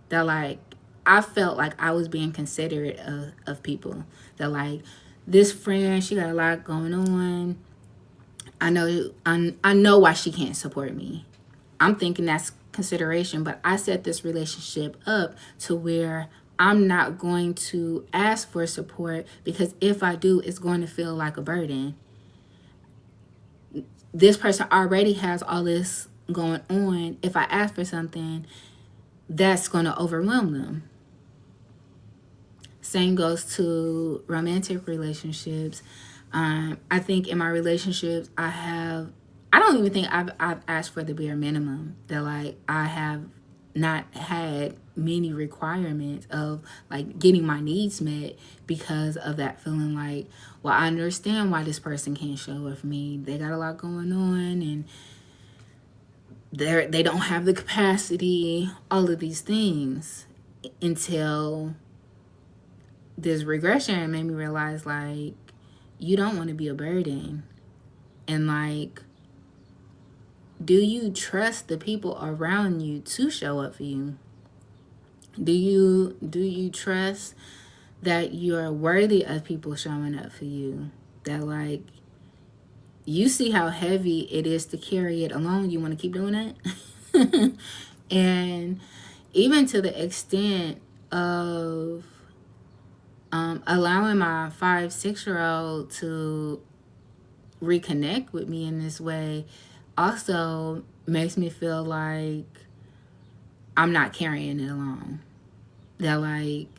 That like I felt like I was being considerate of people. That like this friend, she got a lot going on. I know why she can't support me. I'm thinking that's consideration, but I set this relationship up to where I'm not going to ask for support, because if I do, it's going to feel like a burden. This person already has all this going on. If I ask for something, that's going to overwhelm them. Same goes to romantic relationships. I think in my relationships, I don't even think I've asked for the bare minimum. That like I have not had many requirements of like getting my needs met, because of that feeling like, well, I understand why this person can't show up for me. They got a lot going on and they don't have the capacity, all of these things, until this regression made me realize like you don't want to be a burden. And like, do you trust the people around you to show up for you? Do you trust that you're worthy of people showing up for you? That like you see how heavy it is to carry it alone, you want to keep doing that? And even to the extent of allowing my 5-6-year-old to reconnect with me in this way also makes me feel like I'm not carrying it alone. That like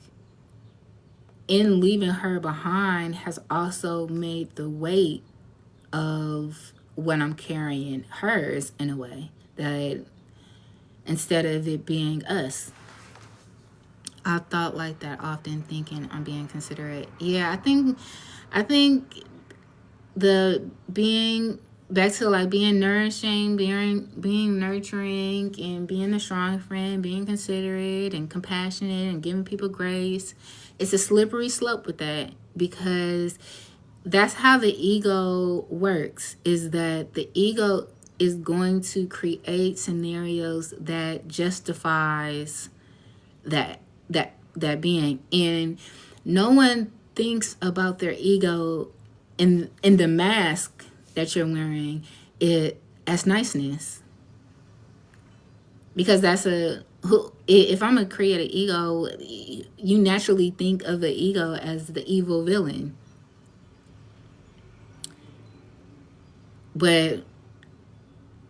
in leaving her behind has also made the weight of what I'm carrying hers in a way, that instead of it being us. I thought like that often, thinking I'm being considerate. Yeah, I think the being back to like being nourishing, being nurturing, and being a strong friend, being considerate and compassionate and giving people grace. It's a slippery slope with that, because that's how the ego works, is that the ego is going to create scenarios that justifies that that being. And no one thinks about their ego in the mask that you're wearing it as niceness, because that's if I'm gonna create an ego, you naturally think of the ego as the evil villain. But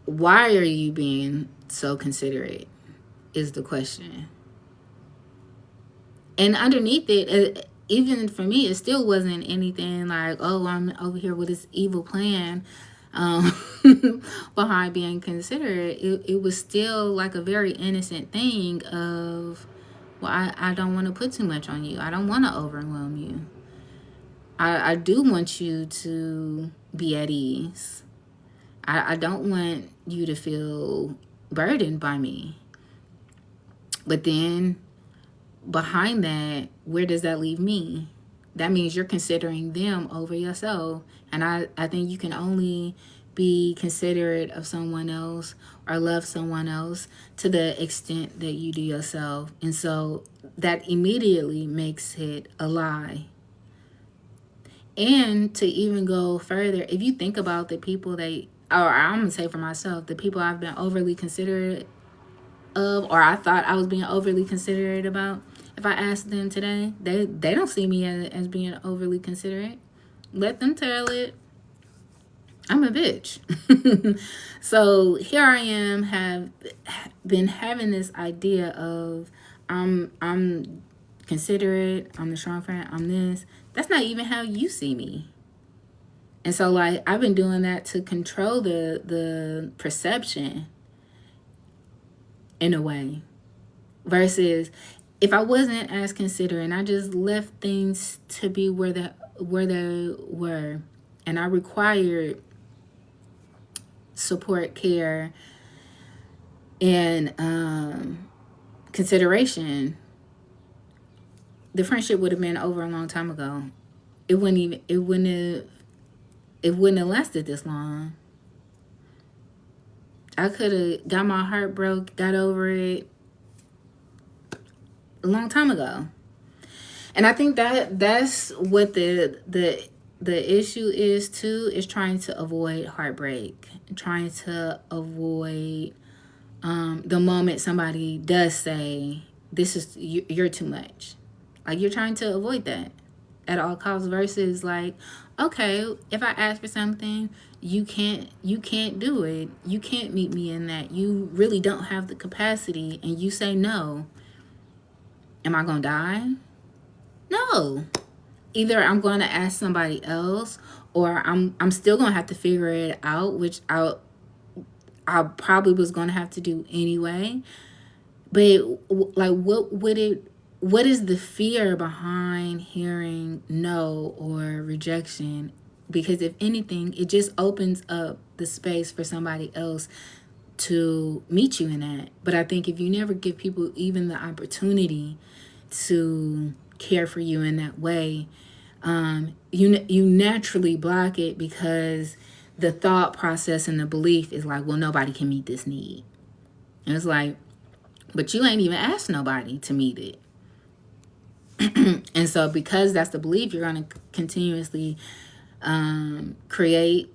why are you being so considerate is the question. And underneath it, even for me, it still wasn't anything like, oh, I'm over here with this evil plan um, behind being considerate. It was still like a very innocent thing of, well, I don't want to put too much on you. I don't want to overwhelm you. I do want you to be at ease. I don't want you to feel burdened by me. But then behind that, where does that leave me? That means you're considering them over yourself. And I think you can only be considerate of someone else or love someone else to the extent that you do yourself. And so that immediately makes it a lie. And to even go further, if you think about the people or I'm going to say for myself, the people I've been overly considerate of, or I thought I was being overly considerate about, if I ask them today, they don't see me as being overly considerate. Let them tell it. I'm a bitch. So here I am, have been having this idea of I'm considerate, I'm the strong friend, I'm this. That's not even how you see me. And so like I've been doing that to control the perception in a way. Versus if I wasn't as considerate and I just left things to be where they were, and I required support, care, and consideration, the friendship would have been over a long time ago. It wouldn't have lasted this long. I could have got my heart broke, got over it a long time ago. And I think that's what the issue is too, is trying to avoid heartbreak, trying to avoid the moment somebody does say, this is, you're too much. Like you're trying to avoid that at all costs, versus like, okay, if I ask for something, you can't do it. You can't meet me in that. You really don't have the capacity, and you say no. Am I going to die? No. Either I'm going to ask somebody else, or I'm still going to have to figure it out, which I probably was going to have to do anyway. But like, what is the fear behind hearing no or rejection? Because if anything, it just opens up the space for somebody else to meet you in that. But I think if you never give people even the opportunity to care for you in that way, you naturally block it, because the thought process and the belief is like, well, nobody can meet this need. And it's like, but you ain't even asked nobody to meet it. And so because that's the belief, you're going to continuously create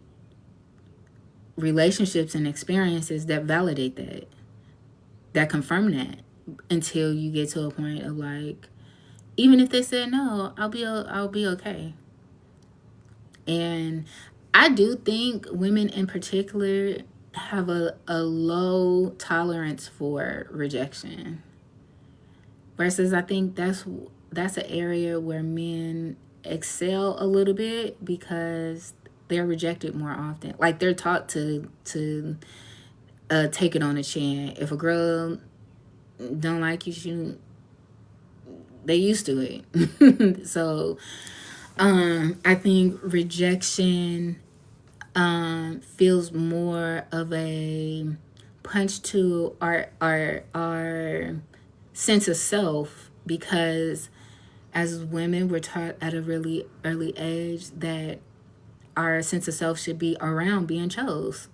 relationships and experiences that validate that confirm that, until you get to a point of like, even if they said no, I'll be okay. And I do think women in particular have a low tolerance for rejection, versus I think that's an area where men excel a little bit, because they're rejected more often. Like they're taught to take it on the chin. If a girl don't like you, they used to it. So I think rejection feels more of a punch to our sense of self, because as women, we're taught at a really early age that our sense of self should be around being chose.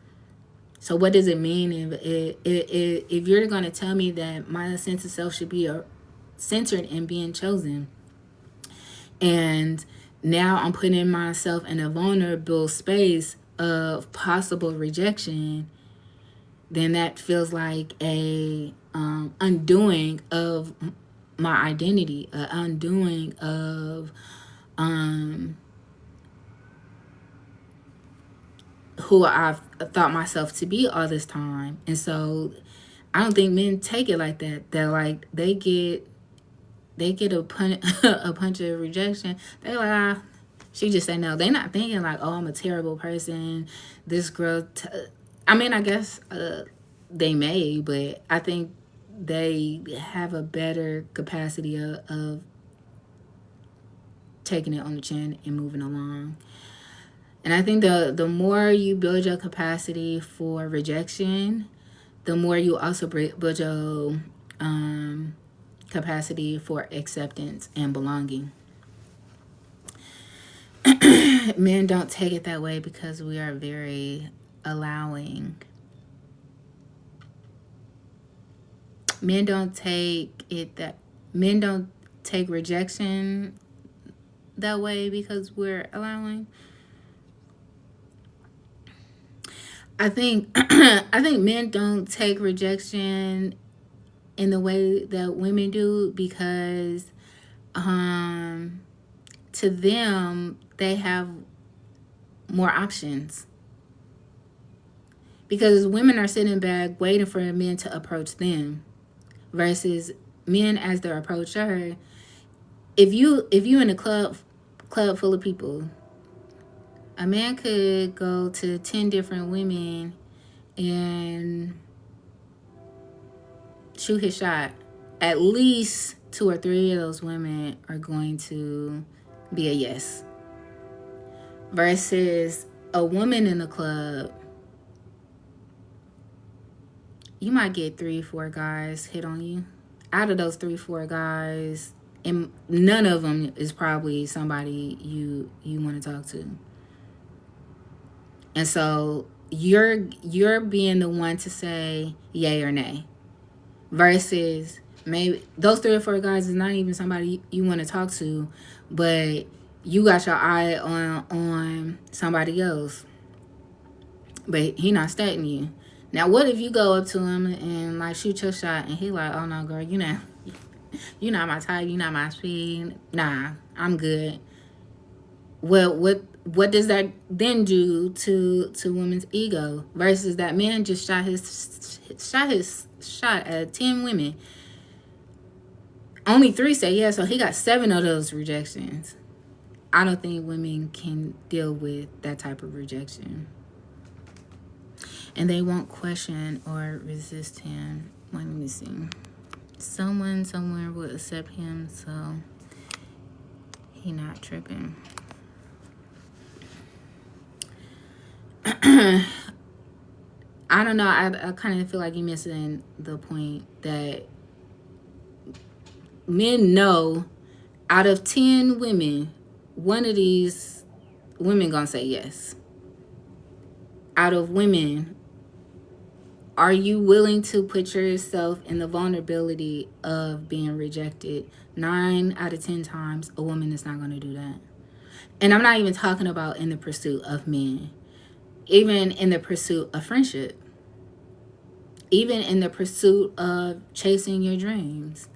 So what does it mean if you're going to tell me that my sense of self should be centered in being chosen. And now I'm putting myself in a vulnerable space of possible rejection, then that feels like a undoing of my identity, an undoing of who I've thought myself to be all this time. And so I don't think men take it like that. They're like, they get a punch of rejection. They're like, she just said no. They're not thinking like, oh, I'm a terrible person. This girl. I mean, I guess they may, but I think they have a better capacity of taking it on the chin and moving along. And I think the more you build your capacity for rejection, the more you also build your capacity for acceptance and belonging. Men don't take it that way because we are very allowing. Men don't take rejection that way because we're allowing. I think men don't take rejection in the way that women do because to them they have more options. Because women are sitting back waiting for men to approach them versus men as their approacher. If you in a club full of people, a man could go to 10 different women and shoot his shot. At least 2 or 3 of those women are going to be a yes. Versus a woman in the club, you might get 3-4 guys hit on you. Out of those 3-4 guys, and none of them is probably somebody you want to talk to. And so you're being the one to say yay or nay. Versus maybe those 3 or 4 guys is not even somebody you want to talk to, but you got your eye on somebody else. But he not studying you. Now what if you go up to him and like shoot your shot and he like, oh no girl, you're not my type, you're not my speed. Nah, I'm good. Well, what does that then do to women's ego versus that man just shot his shot at 10 women. Only 3 say yes, so he got 7 of those rejections. I don't think women can deal with that type of rejection. And they won't question or resist him. Let me see. Someone somewhere will accept him, so he not tripping. I don't know. I kind of feel like you're missing the point that men know out of 10 women, one of these women gonna say yes. Out of women, are you willing to put yourself in the vulnerability of being rejected? 9 out of 10 times, a woman is not gonna do that. And I'm not even talking about in the pursuit of men. Even in the pursuit of friendship. Even in the pursuit of chasing your dreams.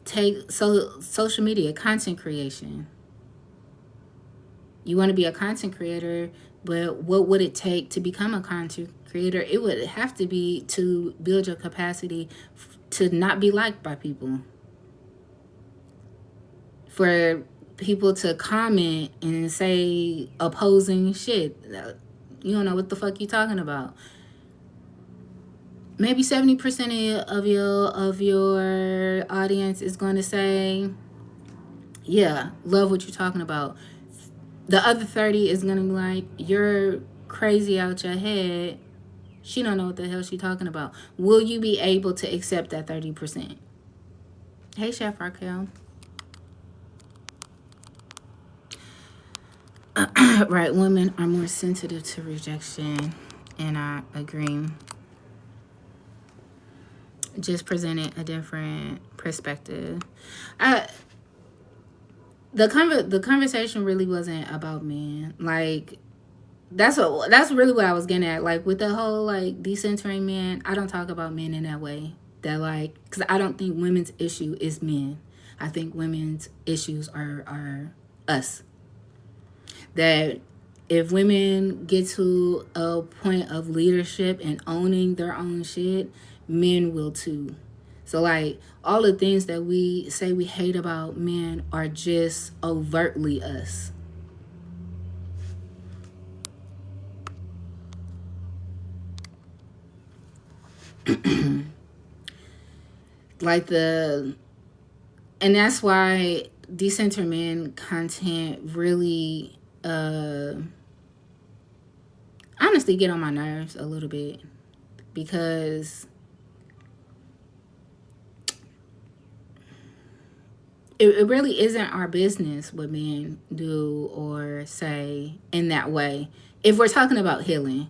Take social media, content creation. You want to be a content creator, but what would it take to become a content creator? It would have to be to build your capacity to not be liked by people. For people to comment and say opposing shit. You don't know what the fuck you talking about. Maybe 70% of your audience is going to say, yeah, love what you're talking about. The other 30 is going to be like, you're crazy out your head. She don't know what the hell she talking about. Will you be able to accept that 30%? Hey, Chef Raquel. Right, women are more sensitive to rejection, and I agree. just presented a different perspective. I, the conversation really wasn't about men. Like that's really what I was getting at. Like with the whole like decentering men, I don't talk about men in that way. That like, because I don't think women's issue is men. I think women's issues are us. That if women get to a point of leadership and owning their own shit, men will too. So like all the things that we say we hate about men are just overtly us. Like the and that's why decenter men content really honestly get on my nerves a little bit because it really isn't our business what men do or say in that way. If we're talking about healing,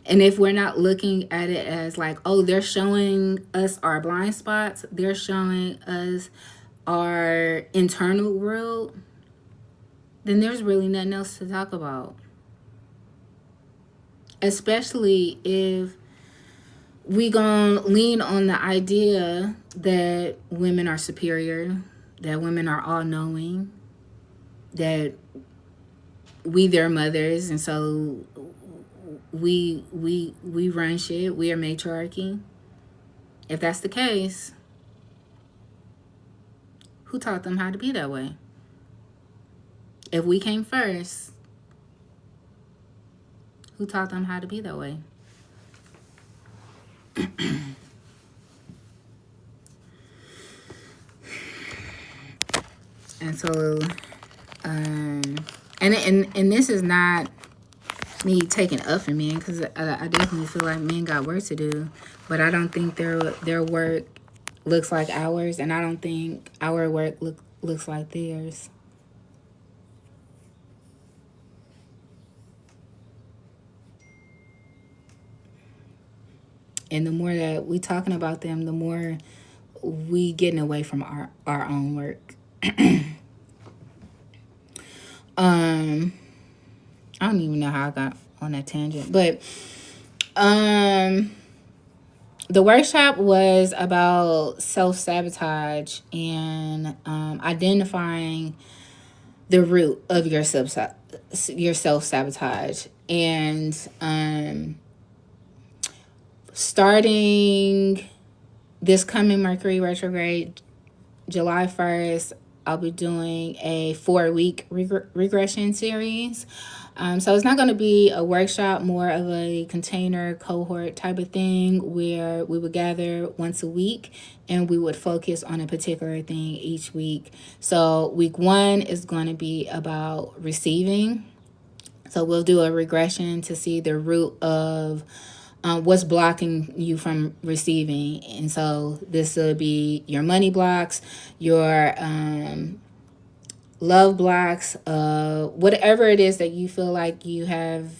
and if we're not looking at it as like, oh, they're showing us our blind spots, they're showing us our internal world, then there's really nothing else to talk about. Especially if we gonna lean on the idea that women are superior, that women are all knowing, that we their mothers, and so we run shit. We are matriarchy. If that's the case, who taught them how to be that way? If we came first, who taught them how to be that way? And so, and this is not me taking up for men, because I definitely feel like men got work to do, but I don't think their work looks like ours, and I don't think our work looks like theirs. And the more that we talking about them, the more we getting away from our own work. I don't even know how I got on that tangent, but the workshop was about self-sabotage and identifying the root of your self-sabotage, and starting this coming Mercury retrograde, July 1st, I'll be doing a 4-week regression series. So it's not going to be a workshop, more of a container cohort type of thing where we would gather once a week and we would focus on a particular thing each week. So week 1 is going to be about receiving. So we'll do a regression to see the root of what's blocking you from receiving. And so this will be your money blocks, your love blocks, whatever it is that you feel like you have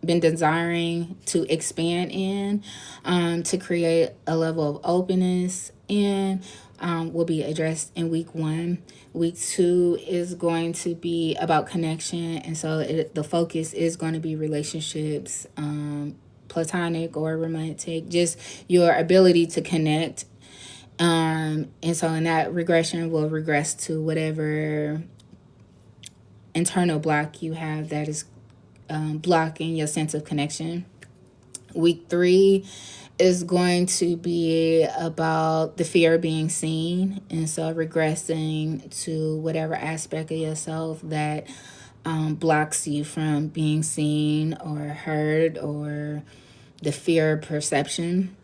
been desiring to expand in, to create a level of openness in, will be addressed in week 1. Week 2 is going to be about connection, and so the focus is going to be relationships, platonic or romantic, just your ability to connect. And so in that regression, we'll regress to whatever internal block you have that is blocking your sense of connection. Week 3 is going to be about the fear of being seen, and so regressing to whatever aspect of yourself that blocks you from being seen or heard, or the fear of perception.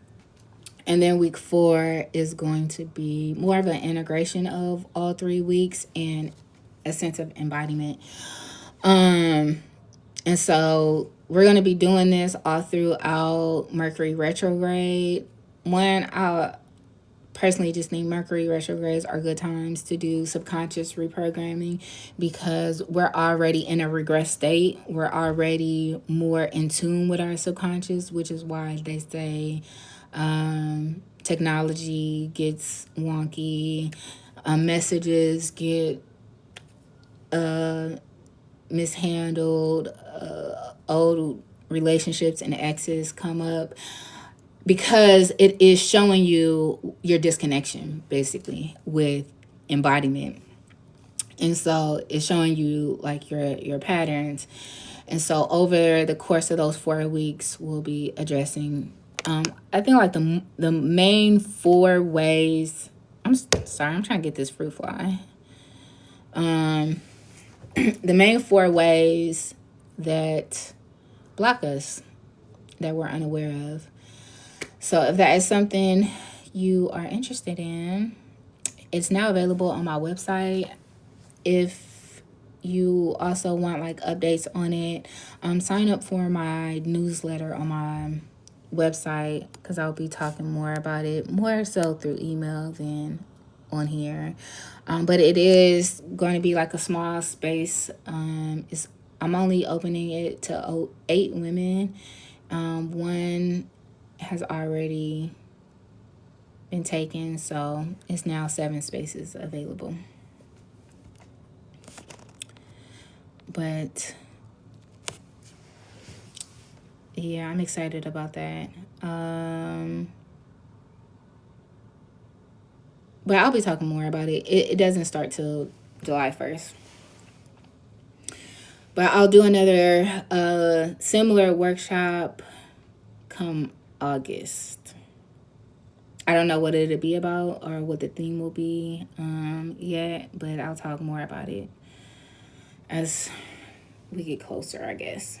And then week 4 is going to be more of an integration of all 3 weeks and a sense of embodiment. And so we're going to be doing this all throughout Mercury retrograde. I personally just think Mercury retrogrades are good times to do subconscious reprogramming, because we're already in a regress state. We're already more in tune with our subconscious, which is why they say technology gets wonky, messages get mishandled, old relationships and exes come up, because it is showing you your disconnection basically with embodiment. And so it's showing you like your patterns. And so over the course of those 4 weeks, we'll be addressing, I think like the main 4 ways. I'm sorry, I'm trying to get this fruit fly. The main 4 ways that block us, that we're unaware of. So if that is something you are interested in, it's now available on my website. If you also want like updates on it, sign up for my newsletter on my website, because I'll be talking more about it, more so through email than on here. But it is going to be like a small space. I'm only opening it to 8 women. One has already been taken, so it's now 7 spaces available. But yeah, I'm excited about that. But I'll be talking more about it. It doesn't start till July 1st. But I'll do another similar workshop come August. I don't know what it'll be about or what the theme will be yet, but I'll talk more about it as we get closer, I guess.